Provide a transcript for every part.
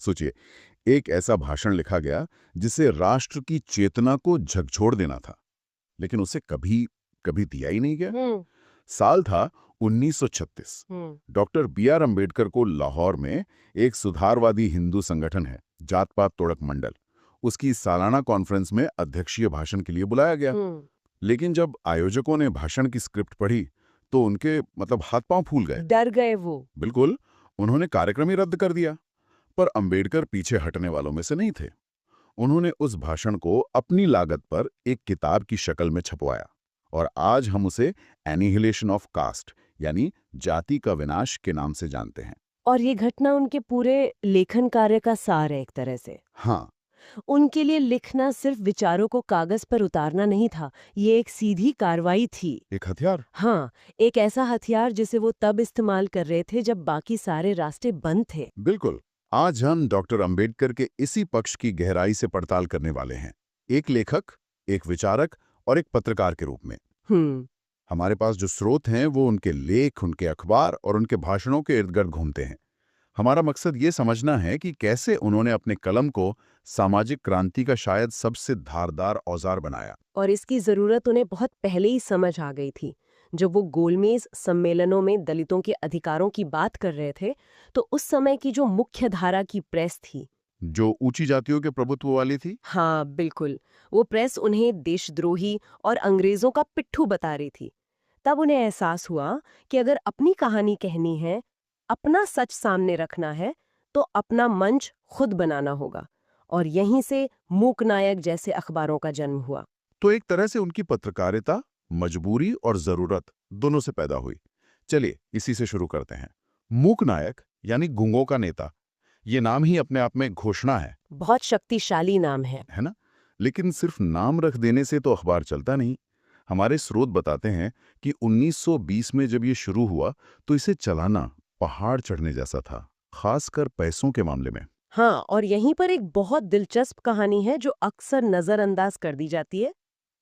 सोचिए, एक ऐसा भाषण लिखा गया जिसे राष्ट्र की चेतना को झकझोर देना था, लेकिन उसे कभी कभी दिया ही नहीं गया। हम्म। साल था 1936। हम्म। Doctor B.R. अम्बेडकर को लाहौर में एक सुधारवादी हिंदू संगठन है, जात पात तोड़क मंडल, उसकी सालाना कॉन्फ्रेंस में अध्यक्षीय भाषण के लिए बुलाया गया। हम्म। लेकिन जब आयोजकों ने भाषण की स्क्रिप्ट पढ़ी तो उनके हाथ पांव फूल गए। डर गए वो। बिल्कुल, उन्होंने कार्यक्रम ही रद्द कर दिया। पर अंबेडकर पीछे हटने वालों में से नहीं थे। उन्होंने उस भाषण को अपनी लागत पर एक किताब की शक्ल में छपवाया और आज हम उसे एनिहिलेशन ऑफ कास्ट यानी जाति का विनाश के नाम से जानते हैं। और ये घटना उनके पूरे लेखन कार्य का सार है एक तरह से। हाँ, उनके लिए लिखना सिर्फ विचारों को कागज पर उतारना नहीं था, ये एक सीधी कार्रवाई थी। एक हथियार। हाँ, एक ऐसा हथियार जिसे वो तब इस्तेमाल कर रहे थे जब बाकी सारे रास्ते बंद थे। बिल्कुल। आज हम डॉक्टर अंबेडकर के इसी पक्ष की गहराई से पड़ताल करने वाले हैं, एक लेखक, एक विचारक और एक पत्रकार के रूप में। हम्म। हमारे पास जो स्रोत हैं वो उनके लेख, उनके अखबार और उनके भाषणों के इर्द गिर्द घूमते हैं। हमारा मकसद ये समझना है कि कैसे उन्होंने अपने कलम को सामाजिक क्रांति का शायद सबसे धारदार औजार बनाया। और इसकी जरूरत उन्हें बहुत पहले ही समझ आ गई थी। जब वो गोलमेज सम्मेलनों में दलितों के अधिकारों की बात कर रहे थे, तो उस समय की जो मुख्य धारा की प्रेस थी, जो ऊंची जातियों के प्रभुत्व वाली थी। हाँ बिल्कुल, वो प्रेस उन्हें देशद्रोही और अंग्रेजों का पिट्ठू बता रही थी। तब उन्हें एहसास हुआ कि अगर अपनी कहानी कहनी है, अपना सच सामने रखना है, तो अपना मंच खुद बनाना होगा। और यहीं से मूक नायक जैसे अखबारों का जन्म हुआ। तो एक तरह से उनकी पत्रकारिता मजबूरी और जरूरत दोनों से पैदा हुई। चलिए इसी से शुरू करते हैं। मूक नायक यानी गूंगों का नेता, ये नाम ही अपने आप में घोषणा बहुत शक्तिशाली नाम है। है ना? लेकिन सिर्फ नाम रख देने से तो अखबार चलता नहीं। हमारे स्रोत बताते हैं कि 1920 में जब ये शुरू हुआ तो इसे चलाना पहाड़ चढ़ने जैसा था, खासकर पैसों के मामले में। हाँ, और यहीं पर एक बहुत दिलचस्प कहानी है जो अक्सर नजरअंदाज कर दी जाती है।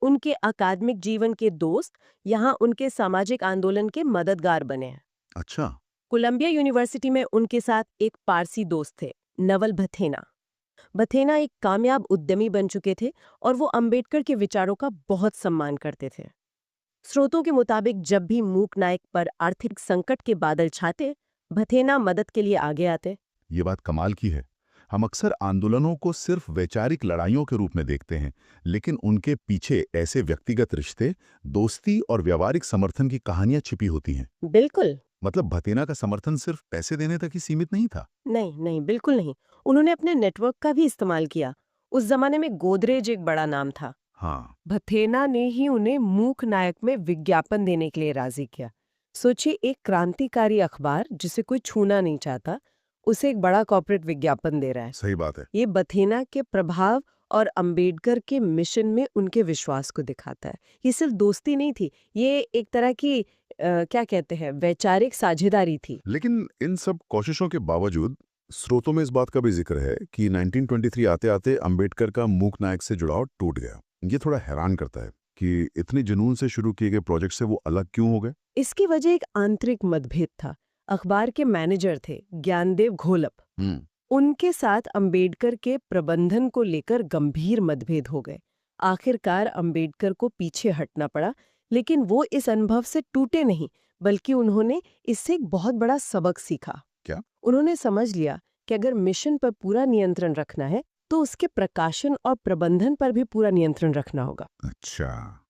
उनके अकादमिक जीवन के दोस्त यहाँ उनके सामाजिक आंदोलन के मददगार बने हैं। अच्छा। कोलंबिया यूनिवर्सिटी में उनके साथ एक पारसी दोस्त थे, नवल भथेना। भथेना एक कामयाब उद्यमी बन चुके थे और वो अंबेडकर के विचारों का बहुत सम्मान करते थे। स्रोतों के मुताबिक जब भी मूक नायक पर आर्थिक संकट के बादल छाते, भथेना मदद के लिए आगे आते। ये बात कमाल की है। हम अक्सर आंदोलनों को सिर्फ वैचारिक लड़ाइयों के रूप में देखते हैं, लेकिन उनके पीछे ऐसे व्यक्तिगत रिश्ते, दोस्ती और व्यावहारिक समर्थन की कहानियां छिपी होती हैं। बिल्कुल। भथेना का समर्थन सिर्फ पैसे देने तक ही सीमित नहीं था। नहीं नहीं, बिल्कुल नहीं। उन्होंने अपने नेटवर्क का भी इस्तेमाल किया। उस जमाने में गोदरेज एक बड़ा नाम था। हाँ। भथेना ने ही उन्हें मूक नायक में विज्ञापन देने के लिए राजी किया। सोचिए, एक क्रांतिकारी अखबार जिसे कोई छूना नहीं चाहता, उसे एक बड़ा कॉर्पोरेट विज्ञापन दे रहा है। सही बात है। ये भथेना के प्रभाव और अंबेडकर के मिशन में उनके विश्वास को दिखाता है। ये सिर्फ दोस्ती नहीं थी, ये एक तरह की क्या कहते हैं, वैचारिक साझेदारी थी। लेकिन इन सब कोशिशों के बावजूद स्रोतों में इस बात का भी जिक्र है कि 1923 आते-आते अंबेडकर का मूक नायक से जुड़ाव टूट गया। ये थोड़ा हैरान करता है कि इतने जुनून से शुरू किए गए प्रोजेक्ट से वो अलग क्यों हो गए? इसकी वजह एक आंतरिक मतभेद था। अखबार के मैनेजर थे ज्ञानदेव घोलप। हम्म। उनके साथ अंबेडकर के प्रबंधन को लेकर गंभीर मतभेद हो गए। आखिरकार अंबेडकर को पीछे हटना पड़ा, लेकिन वो इस अनुभव से टूटे नहीं, बल्कि उन्होंने इससे एक बहुत बड़ा सबक सीखा। क्या? उन्होंने समझ लिया कि अगर मिशन पर पूरा नियंत्रण रखना है, तो उसके प्रकाशन और प्रबंधन पर भी पूरा नियंत्रण रखना होगा। अच्छा,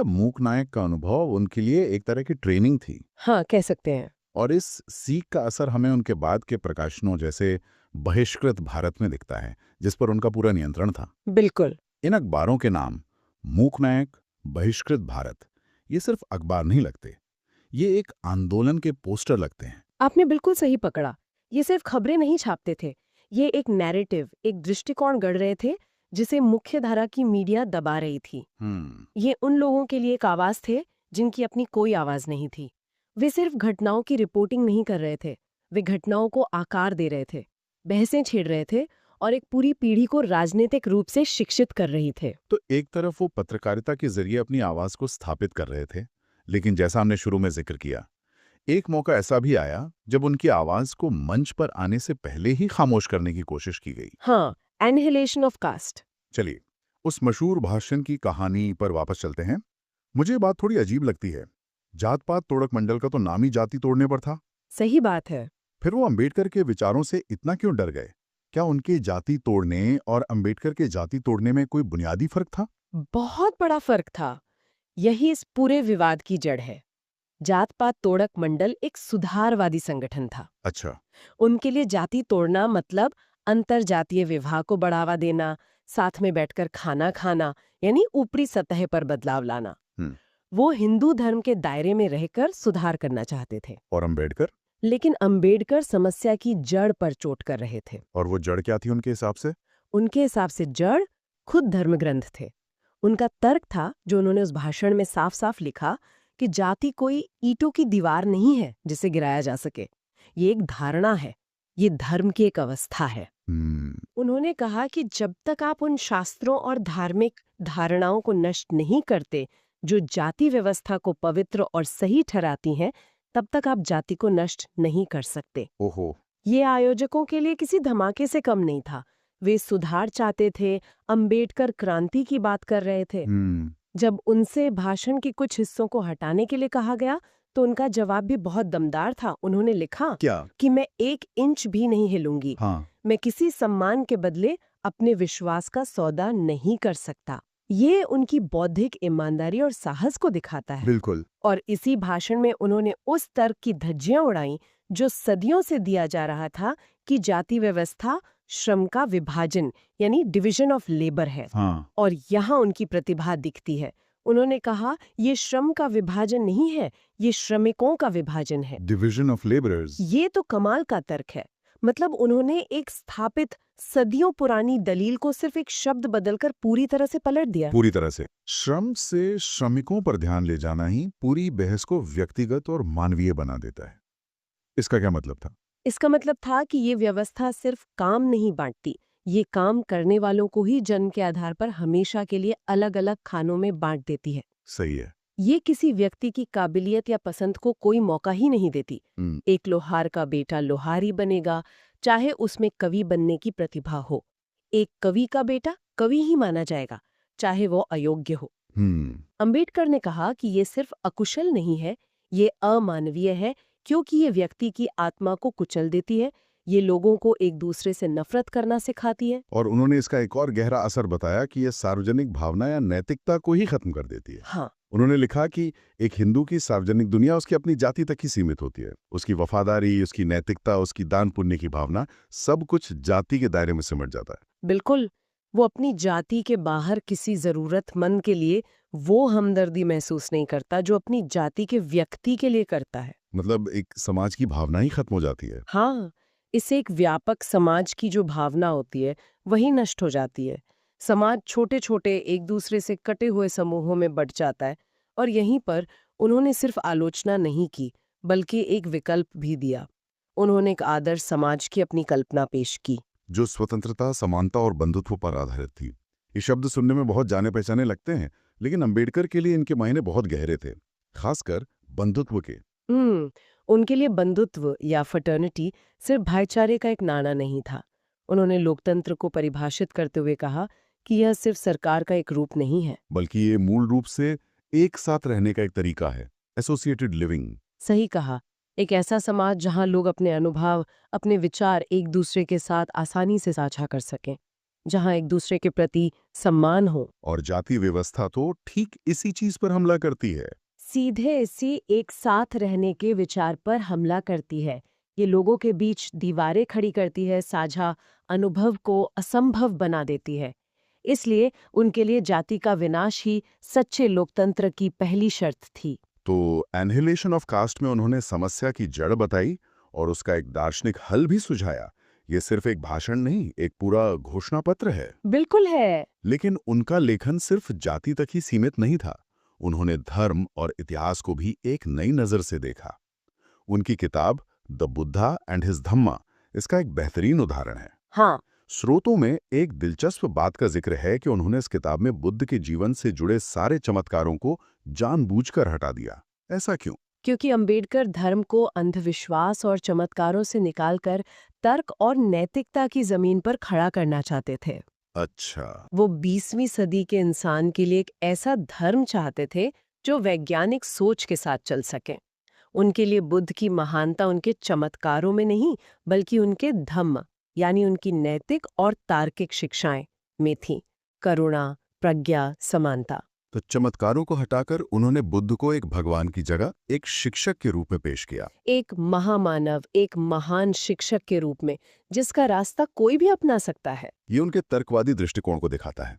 मूक नायक का अनुभव उनके लिए एक तरह की ट्रेनिंग थी। हाँ, कह सकते हैं। और इस सीख का असर हमें उनके बाद के प्रकाशनों जैसे बहिष्कृत भारत में दिखता है, जिस पर उनका पूरा नियंत्रण था। बिल्कुल। इन अखबारों के नाम मूक नायक, बहिष्कृत भारत, ये सिर्फ अखबार नहीं लगते, ये एक आंदोलन के पोस्टर लगते हैं। आपने बिल्कुल सही पकड़ा। ये सिर्फ खबरें नहीं छापते थे, ये एक नैरेटिव, एक दृष्टिकोण गढ़ रहे थे जिसे मुख्यधारा की मीडिया दबा रही थी। ये उन लोगों के लिए एक आवाज थे जिनकी अपनी कोई आवाज नहीं थी। वे सिर्फ घटनाओं की रिपोर्टिंग नहीं कर रहे थे, वे घटनाओं को आकार दे रहे थे, बहसें छेड़ रहे थे और एक पूरी पीढ़ी को राजनीतिक रूप से शिक्षित कर रही थे। तो एक तरफ वो पत्रकारिता के जरिए अपनी आवाज को स्थापित कर रहे थे, लेकिन जैसा हमने शुरू में जिक्र किया, एक मौका ऐसा भी आया जब उनकी आवाज को मंच पर आने से पहले ही खामोश करने की कोशिश की गई। हाँ, एनहिलेशन ऑफ कास्ट। चलिए, उस मशहूर भाषण की कहानी पर वापस चलते हैं। मुझे ये बात थोड़ी अजीब लगती है। जात पात तोड़क मंडल का तो नाम ही जाति तोड़ने पर था। सही बात है। फिर वो अंबेडकर के विचारों से इतना क्यों डर गए? क्या उनके जाति तोड़ने और अंबेडकर के जाति तोड़ने में कोई बुनियादी फर्क था? बहुत बड़ा फर्क था। यही इस पूरे विवाद की जड़ है। जात पात तोड़क मंडल एक सुधारवादी संगठन था। अच्छा। उनके लिए जाति तोड़ना मतलब अंतर जातीय विवाह को बढ़ावा देना, साथ में बैठकर खाना खाना, यानी ऊपरी सतह पर बदलाव लाना। हम्म। वो हिंदू धर्म के दायरे में रहकर सुधार करना चाहते थे। और अंबेडकर? लेकिन अंबेडकर समस्या की जड़ पर चोट कर रहे थे। और वो जड़ क्या थी उनके हिसाब से? उनके हिसाब से जड़ खुद धर्मग्रंथ थे। उनका तर्क था, जो उन्होंने उस भाषण में साफ साफ लिखा, कि जाति कोई ईंटों की दीवार नहीं है जिसे गिराया जा सके। ये एक धारणा है, ये धर्म की एक अवस्था है। उन्होंने कहा कि जब तक आप उन शास्त्रों और धार्मिक धारणाओं को नष्ट नहीं करते जो जाति व्यवस्था को पवित्र और सही ठहराती हैं, तब तक आप जाति को नष्ट नहीं कर सकते। ओहो। ये आयोजकों के लिए किसी धमाके से कम नहीं था। वे सुधार चाहते थे, अंबेडकर क्रांति की बात कर रहे थे। जब उनसे भाषण के कुछ हिस्सों को हटाने के लिए कहा गया, तो उनका जवाब भी बहुत दमदार था। उन्होंने लिखा क्या? कि मैं 1 इंच भी नहीं हिलूंगी। हाँ। मैं किसी सम्मान के बदले अपने विश्वास का सौदा नहीं कर सकता। ये उनकी बौद्धिक ईमानदारी और साहस को दिखाता है। बिल्कुल। और इसी भाषण में उन्होंने उस तर्क की धज्जियां उड़ाई जो सदियों से दिया जा रहा था कि जाति व्यवस्था श्रम का विभाजन यानी डिवीजन ऑफ लेबर है। हाँ। और यहाँ उनकी प्रतिभा दिखती है। उन्होंने कहा, ये श्रम का विभाजन नहीं है, ये श्रमिकों का विभाजन है। Division of labourers. ये तो कमाल का तर्क है। मतलब उन्होंने एक स्थापित सदियों पुरानी दलील को सिर्फ एक शब्द बदलकर पूरी तरह से पलट दिया। पूरी तरह से। श्रम से श्रमिकों पर ध्यान ले जाना ही पूरी बहस को व्यक्तिगत और मानवीय बना देता है। इसका क्या मतलब था? इसका मतलब था कि ये व्यवस्था सिर्फ काम नहीं बांटती, ये काम करने वालों को ही जन्म के आधार पर हमेशा के लिए अलग अलग खानों में बांट देती है। सही है। ये किसी व्यक्ति की काबिलियत या पसंद को कोई मौका ही नहीं देती। एक लोहार का बेटा लोहारी बनेगा, चाहे उसमें कवि बनने की प्रतिभा हो। एक कवि का बेटा कवि ही माना जाएगा, चाहे वो अयोग्य हो। अंबेडकर ने कहा कि ये सिर्फ अकुशल नहीं है, ये अमानवीय है, क्योंकि ये व्यक्ति की आत्मा को कुचल देती है, ये लोगों को एक दूसरे से नफरत करना सिखाती है। और उन्होंने इसका एक और गहरा असर बताया कि यह सार्वजनिक भावना या नैतिकता को ही खत्म कर देती है। हाँ। उन्होंने लिखा कि एक हिंदू की सार्वजनिक दुनिया उसकी अपनी जाति तक ही सीमित होती है। उसकी वफादारी, उसकी नैतिकता, उसकी दान पुण्य की भावना, सब कुछ जाति के दायरे में सिमट जाता है। बिल्कुल। वो अपनी जाति के बाहर किसी जरूरतमंद के लिए वो हमदर्दी महसूस नहीं करता जो अपनी जाति के व्यक्ति के लिए करता है। मतलब एक समाज की भावना ही खत्म हो जाती है। हाँ, इससे एक व्यापक समाज की जो भावना होती है वही नष्ट हो जाती है। समाज छोटे छोटे एक दूसरे से कटे हुए समूहों में बंट जाता है। और यहीं पर उन्होंने सिर्फ आलोचना नहीं की, बल्कि एक विकल्प भी दिया। उन्होंने एक आदर्श समाज की अपनी कल्पना पेश की, जो स्वतंत्रता, समानता और बंधुत्व पर आधारित थी। ये शब्द सुनने में बहुत जाने पहचाने लगते हैं, लेकिन अंबेडकर के लिए इनके मायने बहुत गहरे थे, खासकर बंधुत्व के। उनके लिए बंधुत्व या फ्रेटर्निटी सिर्फ भाईचारे का एक नारा नहीं था। उन्होंने लोकतंत्र को परिभाषित करते हुए कहा कि यह सिर्फ सरकार का एक रूप नहीं है, बल्कि ये मूल रूप से एक साथ रहने का एक तरीका है, एसोसिएटेड लिविंग। सही कहा। एक ऐसा समाज जहां लोग अपने अनुभव, अपने विचार एक दूसरे के साथ आसानी से साझा कर सकें, जहां एक दूसरे के प्रति सम्मान हो। और जाति व्यवस्था तो ठीक इसी चीज पर हमला करती है। सीधे इसी एक साथ रहने के विचार पर हमला करती है। ये लोगों के बीच दीवारें खड़ी करती है, साझा अनुभव को असंभव बना देती है। इसलिए उनके लिए जाति का विनाश ही सच्चे लोकतंत्र की पहली शर्त थी। तो एनहिलेशन ऑफ कास्ट में उन्होंने समस्या की जड़ बताई और उसका एक दार्शनिक हल भी सुझाया। ये सिर्फ एक भाषण नहीं, एक पूरा घोषणा पत्र है। बिल्कुल है। लेकिन उनका लेखन सिर्फ जाति तक ही सीमित नहीं था। उन्होंने धर्म और इतिहास को भी एक नई नजर से देखा। उनकी किताब द बुद्धा एंड हिज धम्मा इसका एक बेहतरीन उदाहरण है। हाँ। स्रोतों में एक दिलचस्प बात का जिक्र है कि उन्होंने इस किताब में बुद्ध के जीवन से जुड़े सारे चमत्कारों को जानबूझकर हटा दिया। ऐसा क्यों? क्योंकि अंबेडकर धर्म को अंधविश्वास और चमत्कारों से निकालकर तर्क और नैतिकता की जमीन पर खड़ा करना चाहते थे। अच्छा। वो 20वीं सदी के इंसान के लिए एक ऐसा धर्म चाहते थे जो वैज्ञानिक सोच के साथ चल सके। उनके लिए बुद्ध की महानता उनके चमत्कारों में नहीं, बल्कि उनके धम्म यानी उनकी नैतिक और तार्किक शिक्षाएं में थी। करुणा, प्रज्ञा, समानता। तो चमत्कारों को हटाकर उन्होंने बुद्ध को एक भगवान की जगह एक शिक्षक के रूप में पेश किया। एक महामानव, एक महान शिक्षक के रूप में, जिसका रास्ता कोई भी अपना सकता है। ये उनके तर्कवादी दृष्टिकोण को दिखाता है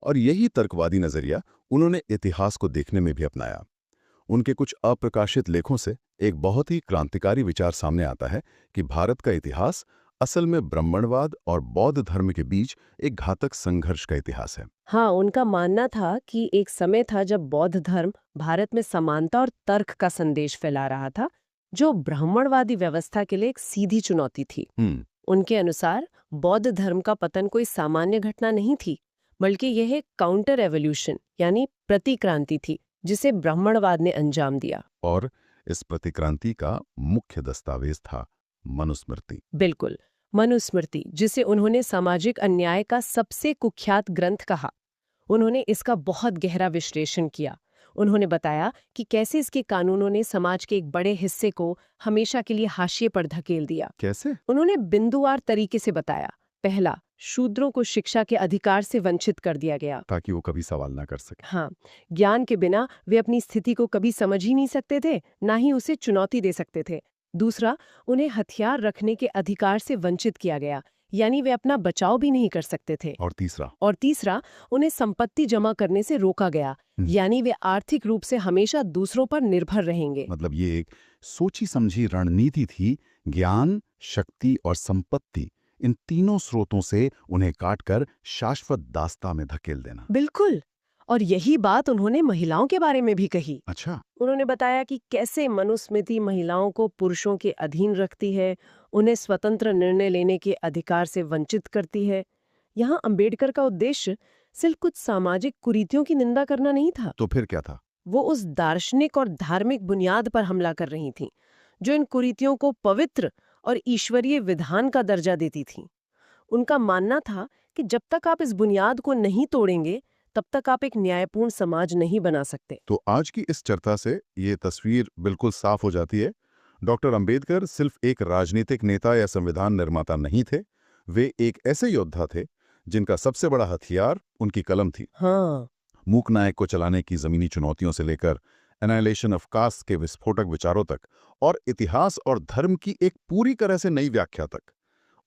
और यही तर्कवादी नजरिया उन्होंने इतिहास को देखने में भी अपनाया। उनके कुछ अप्रकाशित लेखों से एक बहुत ही क्रांतिकारी विचार सामने आता है कि भारत का इतिहास असल में ब्राह्मणवाद और बौद्ध धर्म के बीच एक घातक संघर्ष का इतिहास है। हाँ, उनका मानना था कि एक समय था जब बौद्ध धर्म भारत में समानता और तर्क का संदेश फैला रहा था, जो ब्राह्मणवादी व्यवस्था के लिए एक सीधी चुनौती थी। उनके अनुसार बौद्ध धर्म का पतन कोई सामान्य घटना नहीं थी, बल्कि यह एक काउंटर एवोल्यूशन यानी प्रतिक्रांति थी, जिसे ब्राह्मणवाद ने अंजाम दिया। और इस प्रतिक्रांति का मुख्य दस्तावेज था मनुस्मृति। बिल्कुल, मनुस्मृति, जिसे उन्होंने सामाजिक अन्याय का सबसे कुख्यात ग्रंथ कहा। उन्होंने इसका बहुत गहरा विश्लेषण किया। उन्होंने बताया कि कैसे इसके कानूनों ने समाज के एक बड़े हिस्से को हमेशा के लिए हाशिए पर धकेल दिया। कैसे? उन्होंने बिंदुवार तरीके से बताया। पहला, शूद्रों को शिक्षा के अधिकार से वंचित कर दिया गया, ताकि वो कभी सवाल ना कर सके। हाँ, ज्ञान के बिना वे अपनी स्थिति को कभी समझ ही नहीं सकते थे, ना ही उसे चुनौती दे सकते थे। दूसरा, उन्हें हथियार रखने के अधिकार से वंचित किया गया, यानी वे अपना बचाव भी नहीं कर सकते थे। और तीसरा, उन्हें संपत्ति जमा करने से रोका गया, यानी वे आर्थिक रूप से हमेशा दूसरों पर निर्भर रहेंगे। मतलब ये एक सोची समझी रणनीति थी। ज्ञान, शक्ति और संपत्ति, इन तीनों स्रोतों से उन्हें काटकर शाश्वत दास्ता में धकेल देना। बिल्कुल, और यही बात उन्होंने महिलाओं के बारे में भी कही। अच्छा। उन्होंने बताया कि कैसे मनुस्मृति महिलाओं को पुरुषों के अधीन रखती है, उन्हें स्वतंत्र निर्णय लेने के अधिकार से वंचित करती है। यहाँ अंबेडकर का उद्देश्य सिर्फ कुछ सामाजिक कुरीतियों की निंदा करना नहीं था। तो फिर क्या था? वो उस दार्शनिक और धार्मिक बुनियाद पर हमला कर रही थीं, जो इन कुरीतियों को पवित्र और ईश्वरीय विधान का दर्जा देती थीं। उनका मानना था कि जब तक आप इस बुनियाद को नहीं तोड़ेंगे, तब तक आप एक न्यायपूर्ण समाज नहीं बना सकते। तो आज की इस चर्चा से ये तस्वीर बिल्कुल साफ हो जाती है। डॉक्टर अंबेडकर सिर्फ एक राजनीतिक नेता या संविधान निर्माता नहीं थे, वे एक ऐसे योद्धा थे जिनका सबसे बड़ा हथियार उनकी कलम थी। हाँ, मूक नायक को चलाने की जमीनी चुनौतियों से लेकर एनाइलेशन ऑफ कास्ट के विस्फोटक विचारों तक और इतिहास और धर्म की एक पूरी तरह से नई व्याख्या तक,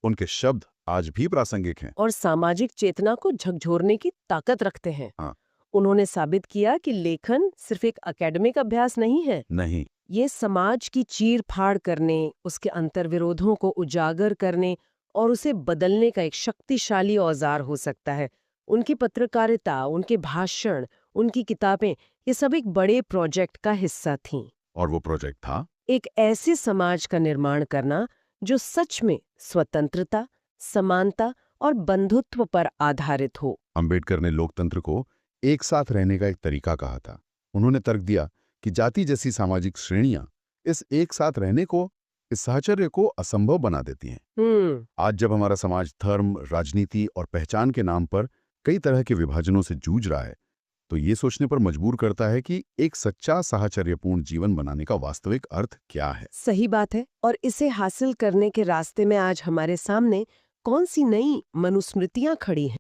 उनके शब्द आज भी प्रासंगिक हैं। और सामाजिक चेतना को झकझोरने की ताकत रखते हैं। हाँ। उन्होंने साबित किया कि लेखन सिर्फ एक एकेडमिक अभ्यास नहीं है, नहीं, ये समाज की चीर फाड़ करने, उसके अंतर्विरोधों को उजागर करने और उसे बदलने का एक शक्तिशाली औजार हो सकता है। उनकी पत्रकारिता, उनके भाषण, उनकी किताबें, ये सब एक बड़े प्रोजेक्ट का हिस्सा थीं। और वो प्रोजेक्ट था एक ऐसे समाज का निर्माण करना जो सच में स्वतंत्रता, समानता और बंधुत्व पर आधारित हो। अंबेडकर ने लोकतंत्र को एक साथ रहने का एक तरीका कहा था। उन्होंने तर्क दिया कि जाति जैसी सामाजिक श्रेणियां इस एक साथ रहने को, इस साहचर्य को असंभव बना देती हैं। आज जब हमारा समाज धर्म, राजनीति और पहचान के नाम पर कई तरह के विभाजनों से जूझ रहा है, तो ये सोचने पर मजबूर करता है कि एक सच्चा साहचर्यपूर्ण जीवन बनाने का वास्तविक अर्थ क्या है। सही बात है। और इसे हासिल करने के रास्ते में आज हमारे सामने कौन सी नई मनुस्मृतियां खड़ी हैं?